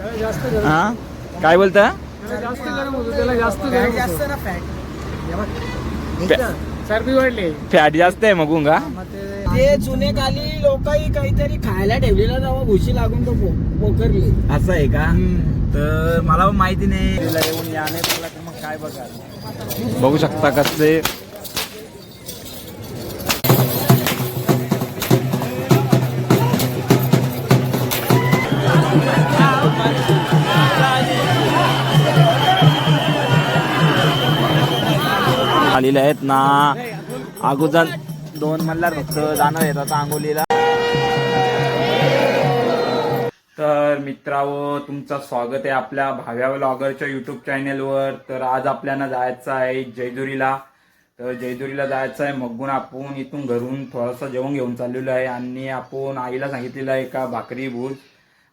हा काय बोलता? जास्त गरम होतो त्याला, जास्त गरम जास्त ना फॅट चरबी वाढली, फॅट जास्त आहे मग का? ते जुने काली लोकही काहीतरी खायला ठेवलेला तेव्हा भुशी लागून तो पोखरली. असं आहे का? तर मला माहिती नाही, येऊन या नाही तर मग काय बघा. बघू शकता कसे आलेले आहेत ना. अगोदर 2 मल्हार फक्त जाणार आहेत आता आंघोलीला. तर मित्रांनो, तुमचं स्वागत आहे आपल्या भाव्या व्लॉगरच्या यूट्यूब चॅनलवर. तर आज आपल्याला जायचं आहे जेजुरीला. तर जेजुरीला जायचं आहे. मगून आपण इथून घरून थोडंसं जेवण घेऊन चाललेलो आहे आणि आपण आईला सांगितलेलं आहे का भाकरी भूज,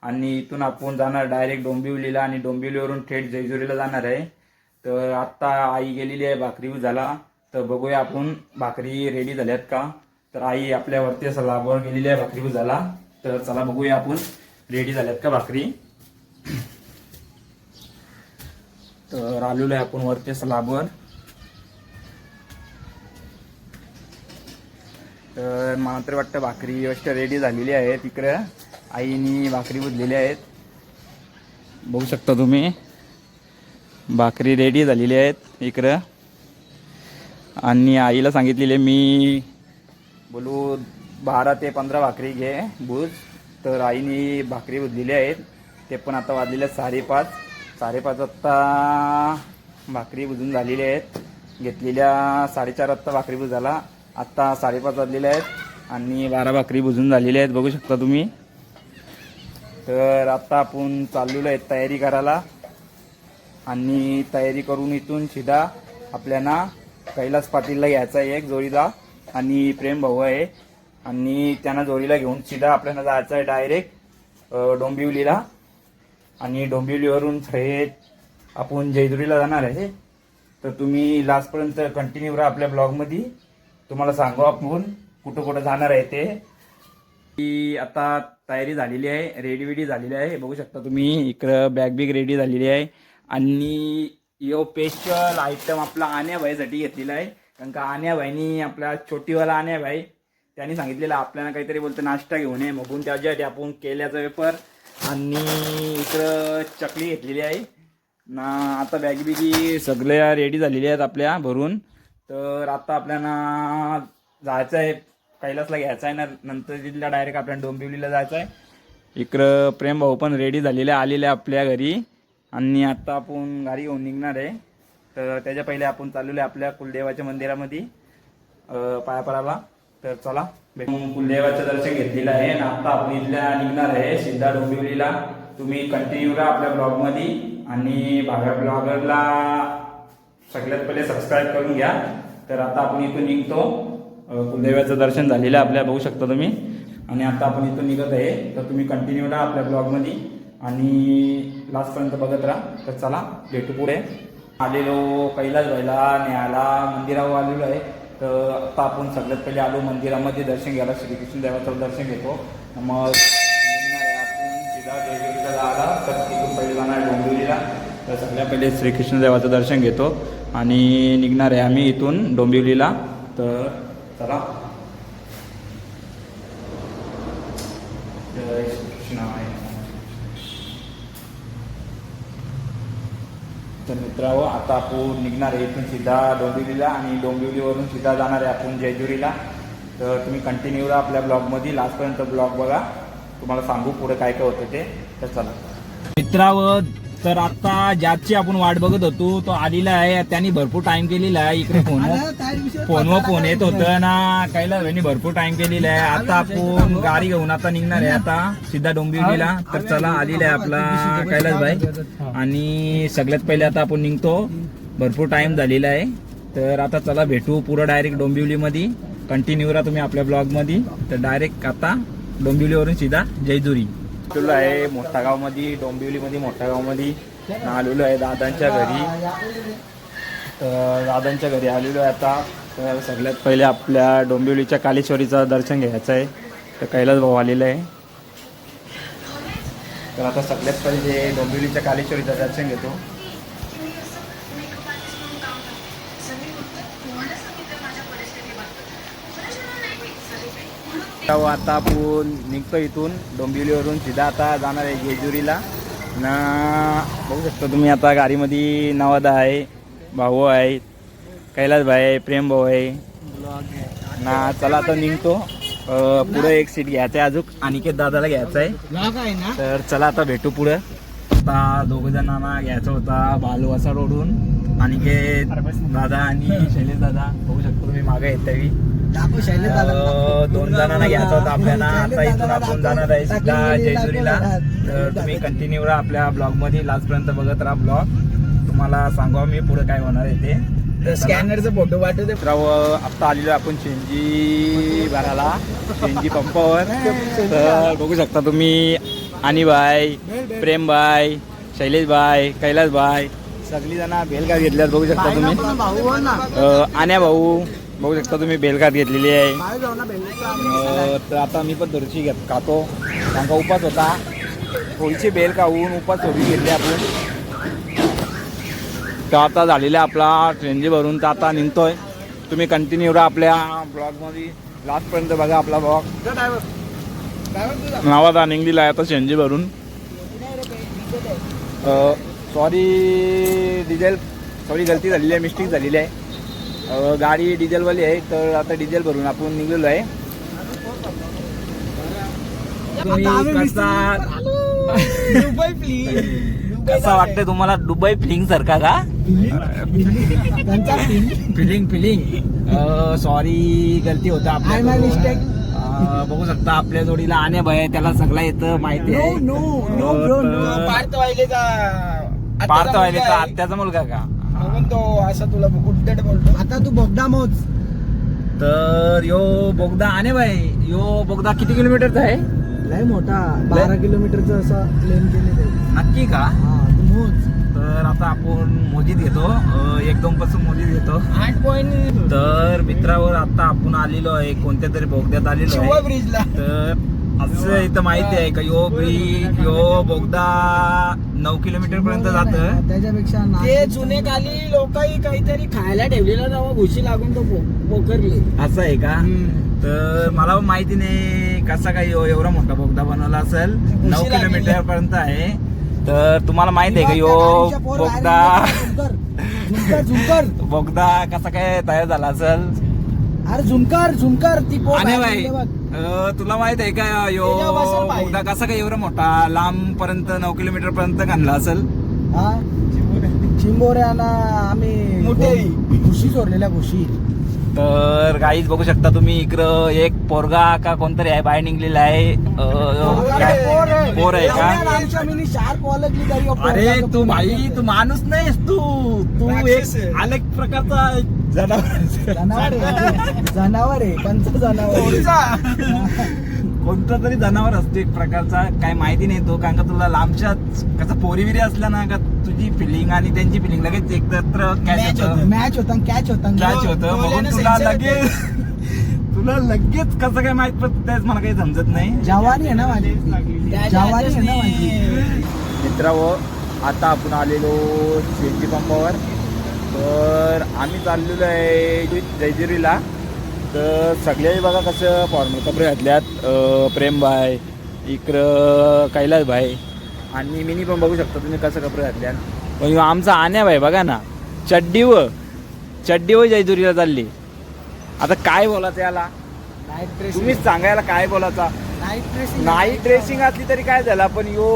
आणि इथून आपण जाणार डायरेक्ट डोंबिवलीला आणि डोंबिवलीवरून थेट जेजुरीला जाणार आहे. तर आत्ता आई गेलेली आहे भाकरी भुजाला. तर बघूया आपण भाकरी रेडी झाल्यात का. तर आई आपल्यावरती स्लॅबवर गेलेली आहे भाकरी भुजाला. तर चला बघूया आपण रेडी झाल्यात का भाकरी. तर आलेलो आहे आपण वरती स्लॅबवर. तर मला तरी वाटतं भाकरी व्यवस्थित रेडी झालेली आहे. तिकडे आईनी भाकरी भुजलेली आहेत, बघू शकता तुम्ही. भाकरी रेडी झालेली आहेत इकडं. आणि आईला सांगितलेले मी बोलू 12 ते 15 भाकरी घे भूज. तर आईने भाकरी भुजलेली आहेत. ते पण आता वाजलेले 5:30. 5:30 आत्ता भाकरी भुजून झालेली आहेत. घेतलेल्या 4:30 आत्ता भाकरी भुजाला. आत्ता 5:30 वाजलेले आहेत आणि 12 भाकरी भुजून झालेल्या आहेत, बघू शकता तुम्ही. तर आता आपण चाललेलो आहे तयारी करायला. आणि तयारी करून इथून सीधा आपल्याला कैलास पाटीलला घ्यायचा आहे एक जोडीला, आणि प्रेम भाऊ आहे, आणि त्यांना जोडीला घेऊन सीधा आपल्याला जायचं आहे डायरेक्ट डोंबिवलीला. आणि डोंबिवलीवरून थेट आपण जेजुरीला जाणार आहे. तर तुम्ही लास्टपर्यंत कंटिन्यू राहा आपल्या ब्लॉगमध्ये. तुम्हाला सांगू आपण कुठं कुठं जाणार आहे ते. की आता तयारी झालेली आहे, रेडी झालेली आहे, बघू शकता तुम्ही. इकडं बॅग बिग रेडी झालेली आहे. आणि यो स्पेशल आयटम आपला आण्याभाईसाठी घेतलेला आहे. कारण का आण्याभाईनी आपला छोटीवाला आण्याभाई त्यांनी सांगितलेलं आपल्याला काहीतरी बोलतं नाश्ता घेऊन ये. मगून त्याच्यासाठी आपण केल्याचा वेपर आणि इकडं चकली घेतलेली आहे ना. आता बॅग बिगी सगळ्या रेडी झालेल्या आहेत आपल्या भरून. तर आता आपल्याला जायचं आहे कैलासला घ्यायचं आहे ना, नंतर तिथला डायरेक्ट आपल्याला डोंबिवलीला जायचं आहे. इकडं प्रेम भाऊ पण रेडी झालेले आलेले आपल्या घरी. आणि आता आपण गाडी घेऊन निघणार आहे. तर त्याच्या पहिले आपण चाललेलो आहे आपल्या कुलदेवाच्या मंदिरामध्ये पाया पडायला. तर चला भेटून कुलदेवाचं दर्शन घेतलेलं आहे आणि आता आपण इथल्या निघणार आहे सीधा डोंबिवलीला. तुम्ही कंटिन्यू राहा आपल्या ब्लॉगमध्ये आणि भाव्या ब्लॉगरला सगळ्यात पहिले सबस्क्राईब करून घ्या. तर आता आपण इथून निघतो. कुलदेवाचं दर्शन झालेलं आहे आपल्या, बघू शकता तुम्ही. आणि आता आपण इथून निघत आहे. तर तुम्ही कंटिन्यू राहा आपल्या ब्लॉगमध्ये आणि लास्टपर्यंत बघत राहा. तर चला भेटू पुढे. आलेलो कैलास भाईला न्यायला मंदिरावर आलेलो आहे. तर आता आपण सगळ्यात पहिले आलो मंदिरामध्ये दर्शन घ्यायला. श्रीकृष्ण देवाचं दर्शन घेतो. मग निघणार आहे आपण सीधा जेजुरीला जायला. तर तिथून पहिले जाणार डोंबिवलीला. तर सगळ्यात पहिले श्रीकृष्ण देवाचं दर्शन घेतो आणि निघणार आहे आम्ही इथून डोंबिवलीला. तर चला. जय श्रीकृष्ण. तर मित्रांनो, आता आपण निघणार आहे इथून सीधा डोंबिवलीला आणि डोंबिवलीवरून सीधा जाणार आहे आपण जेजुरीला. तर तुम्ही कंटिन्यू राहा आपल्या ब्लॉगमध्ये, लास्टपर्यंत ब्लॉग बघा. तुम्हाला सांगू पुढे काय काय होतं ते. तर चला मित्रांनो, तर आता ज्याची आपण वाट बघत होतो तो आलेला आहे. त्यांनी भरपूर टाइम केलेला आहे. इकडे फोनवर फोन येत होतं ना, कैलास भाईनी भरपूर टाइम केलेला आहे. आता आपण गाडी घेऊन आता निघणार आहे आता सीधा डोंबिवलीला. तर चला आलेला आहे आपला कैलास भाई आणि सगळ्यात पहिले आता आपण निघतो. भरपूर टाइम झालेला आहे. तर आता चला भेटू पुढं डायरेक्ट डोंबिवलीमध्ये. कंटिन्यू राहा तुम्ही आपल्या ब्लॉगमध्ये. तर डायरेक्ट आता डोंबिवलीवरून सीधा जेजुरी आलेलो आहे. मोठा गावमध्ये, डोंबिवलीमध्ये मोठ्या गावमध्ये आलेलो आहे दादांच्या घरी. तर दादांच्या घरी आलेलो आहे आता. तर सगळ्यात पहिले आपल्या डोंबिवलीच्या कालेश्वरीचं दर्शन घ्यायचं आहे. तर कैलास भाऊ आलेलं आहे. तर आता सगळ्यात पहिले डोंबिवलीच्या कालेश्वरीचं दर्शन घेतो. आता आपण निघतो इथून डोंबिवलीवरून सीधा आता जाणार आहे जेजुरीला ना. बघू शकता तुम्ही आता गाडीमध्ये नवादा आहे, भाऊ आहे, कैलास भाई आहे, प्रेम भाऊ आहे ना. चला आता निघतो. पुढे एक सीट घ्यायचं आहे, अजून अनिकेत दादाला घ्यायचं आहे. तर चला आता भेटू पुढं. आता दोघं जणांना घ्यायचा होता भालवासा रोडून, अनिकेत दादा आणि शैलेश दादा. बघू शकतो तुम्ही मागे येत त्यावी. 2 जणांना घ्यायचा होता आपल्याला. आता इथून आपण जाणार आहे सीधा जेजुरीला. तर तुम्ही कंटिन्यू राहा आपल्या ब्लॉग मध्ये, लास्टपर्यंत बघत राहा ब्लॉग. तुम्हाला सांगा मी पुढे काय होणार आहे ते. स्कॅनरचा फोटो पाठवते. आता आलेलो आपण शेंजी भरायला, शेंजी पंपावर. तर बघू शकता तुम्ही आणि भाई, प्रेम भाई, शैलेश भाई, कैलास भाई सगळी जण बेलघाट घेतल्यात. बघू शकता तुम्ही आण्या भाऊ बघू शकता तुम्ही बेलघाट घेतलेली आहे. तर आता मी पण थोडीशी खातो, कारण उपास होता. थोडीशी बेल खाऊन उपास थोडी घेतली आपण. तर आता झालेला आपला ट्रेनजी भरून तर आता निघतोय. तुम्ही कंटिन्यू राहा आपल्या ब्लॉगमध्ये, लास्टपर्यंत बघा आपला ब्लॉग. नावादा निघलेला आहे आता शेंजी भरून. सॉरी गलती झालेली आहे, मिस्टेक झालेली आहे. गाडी डिझेलवाली आहे, तर आता डिझेल भरून आपण निघलेलो आहे. कसा वाटतंय तुम्हाला दुबई फिलिंग सारखा का? फिलिंग सॉरी गलती होता आपल्या. बघू शकता आपल्या जोडीला आणे भय, त्याला सगळं येतं माहिती आहे. पार्थ वाहिलेचा आत्याचा मुलगा का? तो असं तुला उद्धट बोलतो. आता तू बोगदा मोज. तर यो बोगदा आणे भाई, यो बोगदा किती किलोमीटरचा आहे? लय मोठा, 12 किलोमीटरचा असा प्लेन केलेलं आहे. नक्की का? तू मोज. तर आता आपण मोजीत घेतो, 1-2 पासून मोजीत घेतो. 8 तर मित्रावर आता आपण आलेलो आहे कोणत्या तरी बोगद्यात आलेलो आहे. ब्रिजला. तर असं इथं माहिती आहे का यो ब्रिज, यो बोगदा 9 किलोमीटर पर्यंत जातं. त्याच्यापेक्षा ते जुने काली लोकही काहीतरी खायला ठेवलेला जेव्हा भुशी लागून तो पोखरली. असं आहे का? तर मला पण माहिती नाही कसा काय एवढा मोठा बोगदा बनवला असेल. 9 किलोमीटर पर्यंत आहे. तर तुम्हाला माहित आहे का यो बोगदा बोगदा कसा काय तयार झाला असेल? अरे झुमकर ती आणि भाई तुला माहित आहे का यो बोगदा कसा काय एवढा मोठा लांब पर्यंत 9 किलोमीटर पर्यंत घालला असेल? चिंबोऱ्याला आम्ही भुशी चोरलेल्या भुशी. तर गाईज बघू शकता तुम्ही इकडं एक पोरगा का कोणतरी आहे बाहेर निघलेला आहे. पोर आहे का? अरे तू भाई तू माणूस नाहीस, तू एक अलग प्रकारचा जनावर आहे. पंच जनावर कोणतं तरी जनावर असतो एक प्रकारचा, काय माहिती नाही तो. कारण का तुला लांबच्या कसं पोरीविरी असल्या ना का तुझी फिलिंग आणि त्यांची फिलिंग लगेच एकत्र मॅच होता कॅच होतं. म्हणून तुला लगेच कसं काय माहित पडत मला काही समजत नाही. जवानी आहे ना माझी, जवानी आहे ना माझी. मित्रांनो आता आपण आलेलो शेंजी पंपावर. तर आम्ही चाललेलो आहे जेजुरीला. तर सगळ्याही बघा कसं फॉर्मल कपडे घातल्यात. प्रेमभाई इकडं कैलास भाई आणि मिनी पण बघू शकता तुम्ही कसं कपडे घातल्यात. पण आमचा आण्या भाई बघा ना चड्डी व जेजुरीला चालली. आता काय बोलायचं याला? तुम्हीच सांगायला काय बोलायचा. नाईट ड्रेसिंग असली तरी काय झालं, पण यो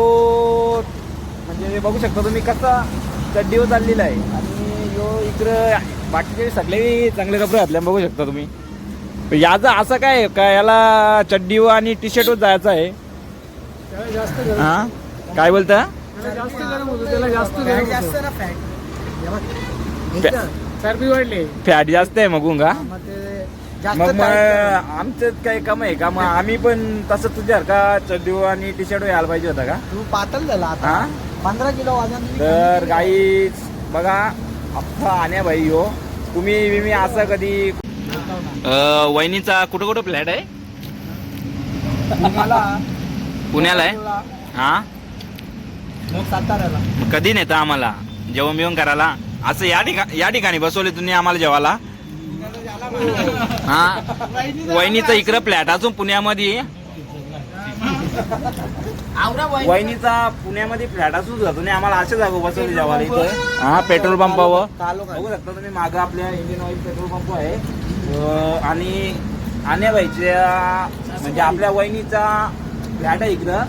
म्हणजे बघू शकता तुम्ही कसा चड्डीवर चाललेला आहे. आणि यो इकडं बाकीचे सगळे चांगले कपडे घातले बघू शकता तुम्ही. याचं असं काय का याला चड्डीवर आणि टी शर्टवर जायचं आहे? हा काय बोलता? जास्त गरम होतो त्याला, जास्त ना चरबी वाढली, फॅट जास्त आहे मग का? मग आमचं काही कम आहे का? मग आम्ही पण तसं तुझ्यासारखा चड्डीवर आणि टी शर्ट यायला पाहिजे होता का? तू पातळ झाला आता. 15 किलो वजन. तर गाईच बघा अख्खा आण्या भाई हो. तुम्ही असं कधी वहिनीचा कुठं फ्लॅट आहे? पुण्याला आहे. हा मग साताऱ्याला. मग कधी नेता आम्हाला जेवण बिवण करायला? असं या ठिकाणी बसवले तुम्ही आम्हाला जेवायला? हा, वहिनीचं इकडं फ्लॅट असून पुण्यामध्ये, वहिनीचा पुण्यामध्ये फ्लॅट असून तुम्ही आम्हाला अशा जागो बसवले जेवायला इथं. हा, पेट्रोल पंपावर बघू शकता तुम्ही. मागं आपल्या इंडियन ऑइल पेट्रोल पंप आहे. आणि आण्याबाईच्या म्हणजे आपल्या वहिनीचा फ्लॅट आहे इकडं.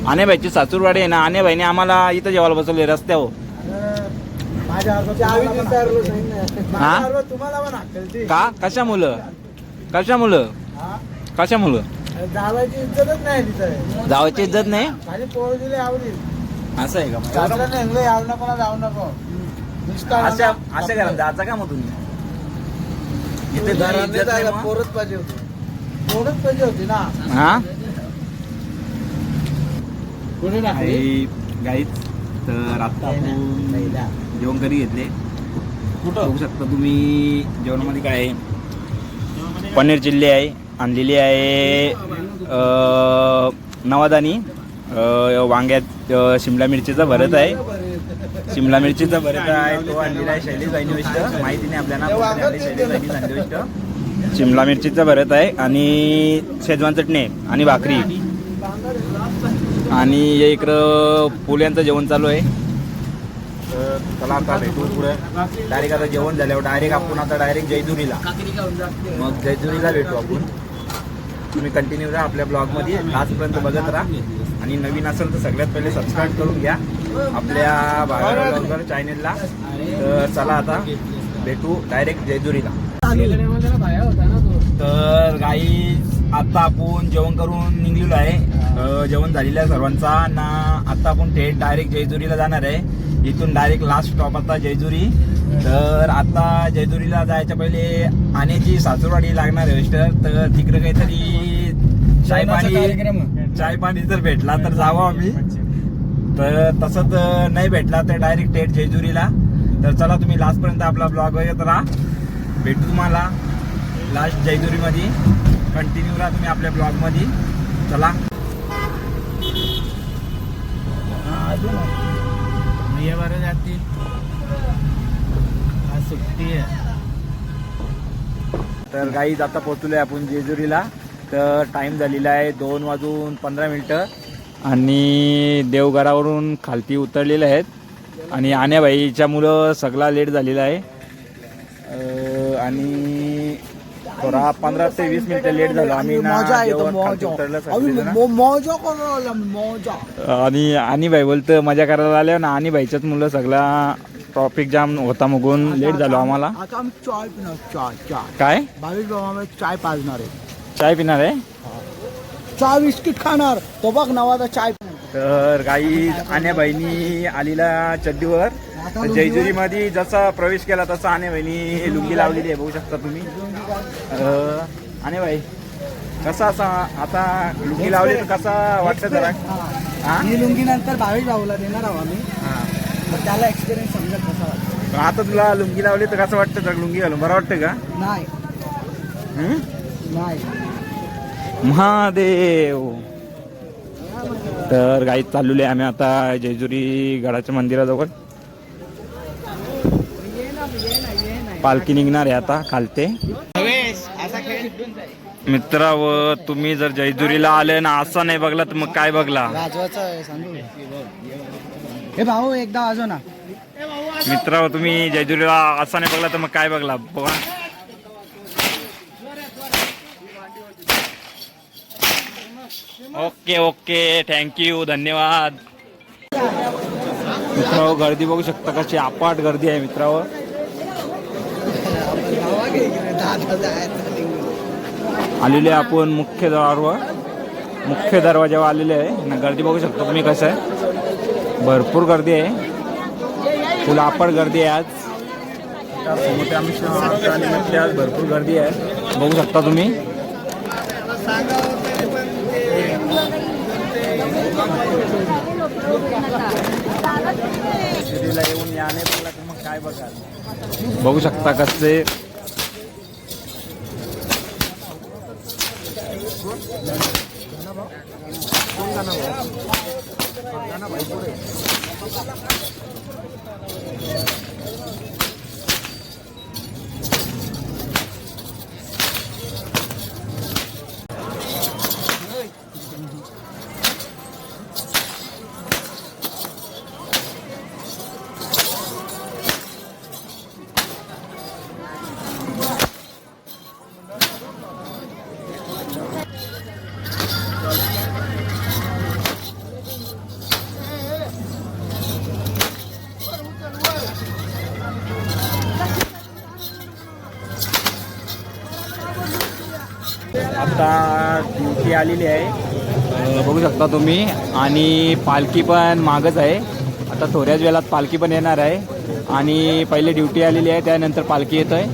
आण्याबाईची सासूरवाडी आहे ना, आण्याबाईने आम्हाला इथं जेवायला बसवले रस्त्यावर. तुम्हाला पण हाकलते का? कशामुळं? जावायची इज्जतच नाही तिथं. जावायची इज्जत नाही? खाली पोळ दिले आवडील. असं आहे का? याव नको ना, जाऊ नको. अशा घरात जायचा का मग तुम्ही? इथे घरी इज्जत नाही मग? पोरच पाहिजे होती ना. हा, कोणी गाईच. तर आता आपण जेवण करी घेतले. बघू शकता तुम्ही जेवणामध्ये काय आहे. पनीर चिल्ली आहे, आणलेली आहे नवादानी. वांग्यात शिमला मिरचीचा भरत आहे. शिमला मिरचीचा भरत आहे तो आणलेला आहे शैलेश भाईनिविष्ट. माहिती नाही आपल्याला, शैलेश भाईनी भाईनिविष्ट. शिमला मिरचीचा भरत आहे आणि शेजवान चटणी आहे आणि भाकरी. आणि इकडं पोल्यांचं जेवण चालू आहे. तर चला आता भेटू पुढे. डायरेक्ट आता जेवण झाल्यावर डायरेक्ट आपण आता डायरेक्ट जयजुरीला, मग जयजुरीला भेटू आपण. तुम्ही कंटिन्यू राहा आपल्या ब्लॉगमध्ये, लास्टपर्यंत बघत राहा. आणि नवीन असेल तर सगळ्यात पहिले सबस्क्राईब करून घ्या आपल्या ब्लॉगर चॅनेलला. तर चला आता भेटू डायरेक्ट जयजुरीला. तर गाईज आता आपण जेवण करून निघलेलो आहे. जेवण झालेलं आहे सर्वांचा ना. आता आपण थेट डायरेक्ट जयजुरीला जाणार आहे. इथून डायरेक्ट लास्ट स्टॉप आता जयजुरी. तर आता जयजुरीला जायच्या पहिले आण्याची सासूरवाडी लागणार आहे वेस्टर. तर तिकडे काहीतरी चाय पाणी जर भेटला तर जावं आम्ही. तर तसं तर नाही भेटला तर डायरेक्ट थेट जयजुरीला. तर चला तुम्ही लास्टपर्यंत आपला ब्लॉग बघत राहा. भेटू तुम्हाला लास्ट जयजुरीमध्ये. कंटिन्यू राहा तुम्ही आपल्या ब्लॉगमध्ये. चला. बरं जातील, आज सुट्टी आहे. तर गाईज आता पोहोचलोय आपण जेजुरीला. तर टाइम झालेला आहे 2:15. आणि देवघरावरून खालती उतरलेले आहेत. आणि आण्याबाईच्या मुलं सगळा लेट झालेला आहे. आणि थोडा 15 ते 20 मिनिटं लेट झालो आम्ही ना. आणि आनीबाई बोलतं मजा करायला आल्या ना. आनीबाईच्याच मुलं सगळा ट्रॉफिक जाम होता मगून लेट झालो आम्हाला. आता आम्ही चाय पिणार. चाय काय? 22 बाबा चाय पाजणार आहे. चाय पिणार आहे? चहा बिस्किट खाणार तो बघ नवादा चाय. तर गाई आण्याबाईनी आलेला चड्डीवर. जयजुरीमध्ये जसा प्रवेश केला तसा आण्याबाईनी लुंगी लावलेली आहे बघू शकता तुम्ही. आण्याबाई कसा असा आता लुंगी लावली तर कसा वाटतं जरा? ही लुंगी नंतर 22 भाऊला देणार आहोत आम्ही. तर त्याला एक्सपिरियन्स समजत कसा वाटतं. आता तुला लुंगी लावली तर कसं वाटतं? तर लुंगी घालून बरं वाटतं का? नाही महादेव. तर गाईत चाललेले आम्ही आता जेजुरी गडाच्या मंदिराजवळ. पालखी निघणार आहे आता खालते. मित्रांनो, तुम्ही जर जेजुरीला आले ना असं नाही बघला तर मग काय बघला? हे भाऊ एकदा वाजव ना. मित्रांनो, तुम्ही जेजुरीला असं नाही बघला तर मग काय बघला बघा. ओके थँक्यू, धन्यवाद. मित्रांनो, गर्दी बघू शकता कशी अपाट गर्दी आहे मित्रांनो. आलेले आपण मुख्य दरवाजावर आलेले आहे ना. गर्दी बघू शकता तुम्ही कसं आहे. भरपूर गर्दी आहे, फुल अपाट गर्दी आहे आज. आज भरपूर गर्दी आहे बघू शकता तुम्ही. येऊन याने बघला तर मग काय बघा बघू शकता कसे. कोण गाणं आता ड्युटी आलेली आहे, बघू शकता तुम्ही. आणि पालखी पण मागच आहे. आता थोड्याच वेळात पालखी पण येणार आहे. आणि पहिले ड्युटी आलेली आहे, त्यानंतर पालखी येत आहे.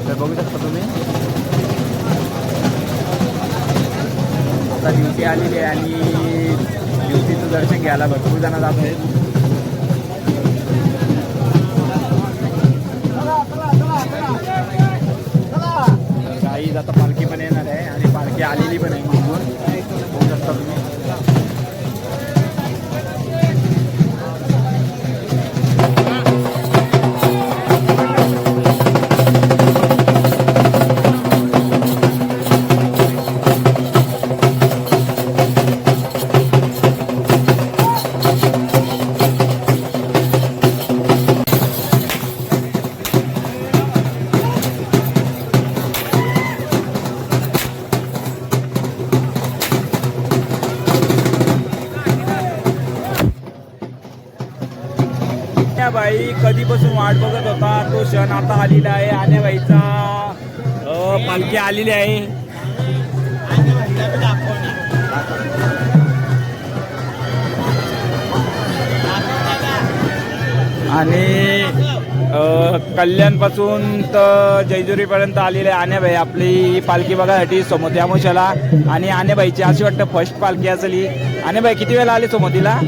तर बघू शकता तुम्ही, आता ड्युटी आलेली आहे आणि ड्युटीचं दर्शन घ्यायला भरपूर जण जात आहेत. काही आता पालखी पण येणार आहे आणि पालखी आलेली पण आहे मागून, बघू शकता तुम्ही. बाई कधीपासून वाट बघत होता तो क्षण आता आलेला आहे. आण्याबाईचा पालखी आलेली आहे. आणि कल्याणपासून तर जैजुरीपर्यंत आलेली आहे आण्याबाई. आपली पालखी बघायसाठी सोमवती अमावस्याला. आणि आण्याबाईची अशी वाटतं फर्स्ट पालखी असेल ही. आण्याबाई किती वेळा आली सोमवतीला?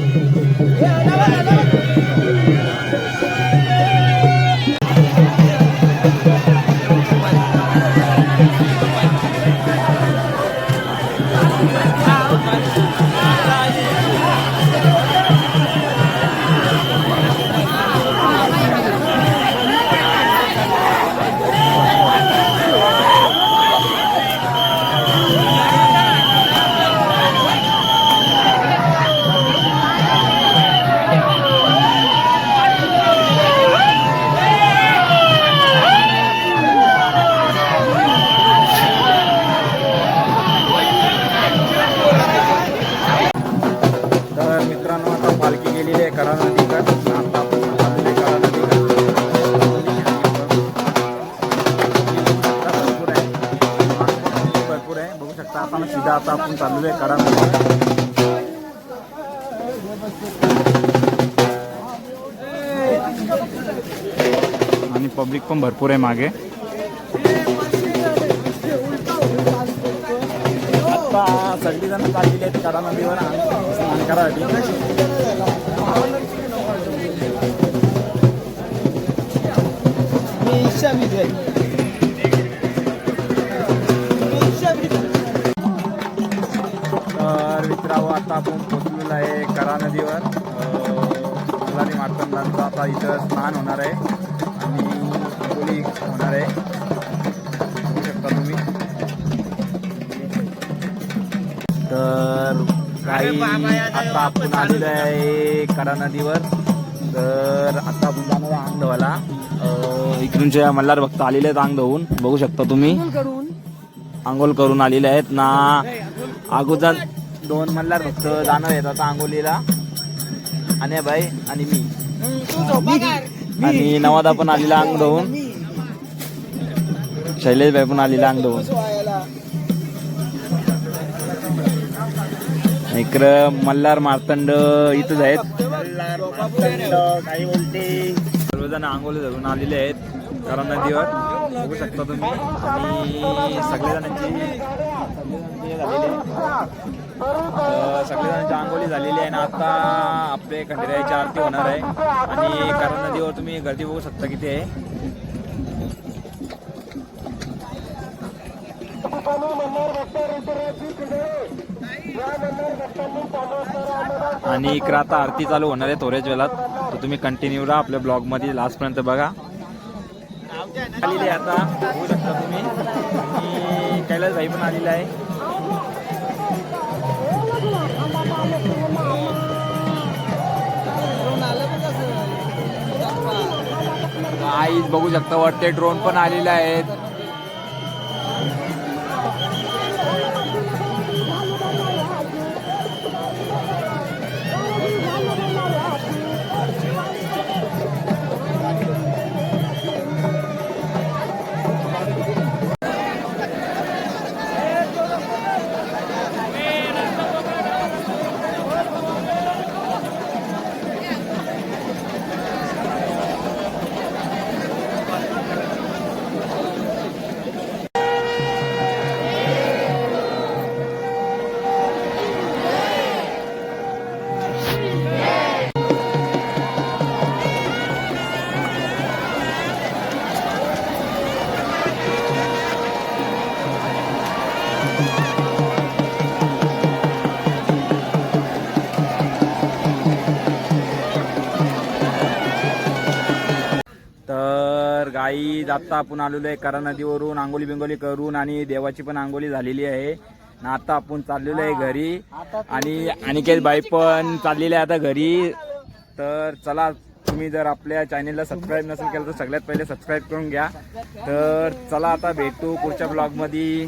आता आपण चाललो आहे कडा. आणि पब्लिक पण भरपूर आहे मागे. आता सगळीजण चाललेली आहेत कडा नदीवर स्नान करायसाठी. आता आपण पोचलेलो आहे करा नदीवर. मल्हारी मार्तंडांचा आता इथं स्नान होणार आहे आणि आंघोळी होणार आहे, बघू शकता तुम्ही. तर काही आता आपण आलेलो आहे करा नदीवर. तर आता आपण जाणार आहे अंग धुवायला. इकडूनच्या मल्हार भक्त आलेले आहेत अंग धुवून, बघू शकता तुम्ही. आंघोळ करून आलेले आहेत ना. अगोदर 2 मल्हार भक्त जाणार आहेत आता आंघोलीला, आण्याबाई आणि मी. आणि नवादा पण आलेला अंग धुवून, शैलेशबाई पण आलेला अंग धुवून. इकडं मल्हार मार्तंड इथंच आहेत. काही बोलते सर्वजण आंघोळ धरून आलेले आहेत करा नदीवर, बघू शकता तुम्ही. आणि सगळेजणांची आंघोळी झालेली आहे ना. आता आपले खंडेरायाची आरती होणार आहे. आणि करा नदीवर तुम्ही गर्दी बघू शकता किती आहे. आणि इकडं आता आरती चालू होणार आहे थोड्याच वेळात. तर तुम्ही कंटिन्यू राहा आपल्या ब्लॉगमध्ये लास्टपर्यंत बघा. आलेले आता बघू शकता तुम्ही आणि कैलास भाई पण आलेला आहे. आईच बघू शकता वरते ड्रोन पण आलेले आहेत. तर गाई आता आपण आलेलो आहे करा नदीवरून आंघोळी बिंगोली करून आणि देवाची पण आंघोळी झालेली आहे. आता आपण चाललेलो आहे घरी आणि अनिकेत बाई पण चाललेले आहे आता घरी. तर चला तुम्ही जर आपल्या चॅनेलला सबस्क्राईब नसेल केलं तर सगळ्यात पहिले सबस्क्राईब करून घ्या. तर चला आता भेटू पुढच्या ब्लॉगमध्ये.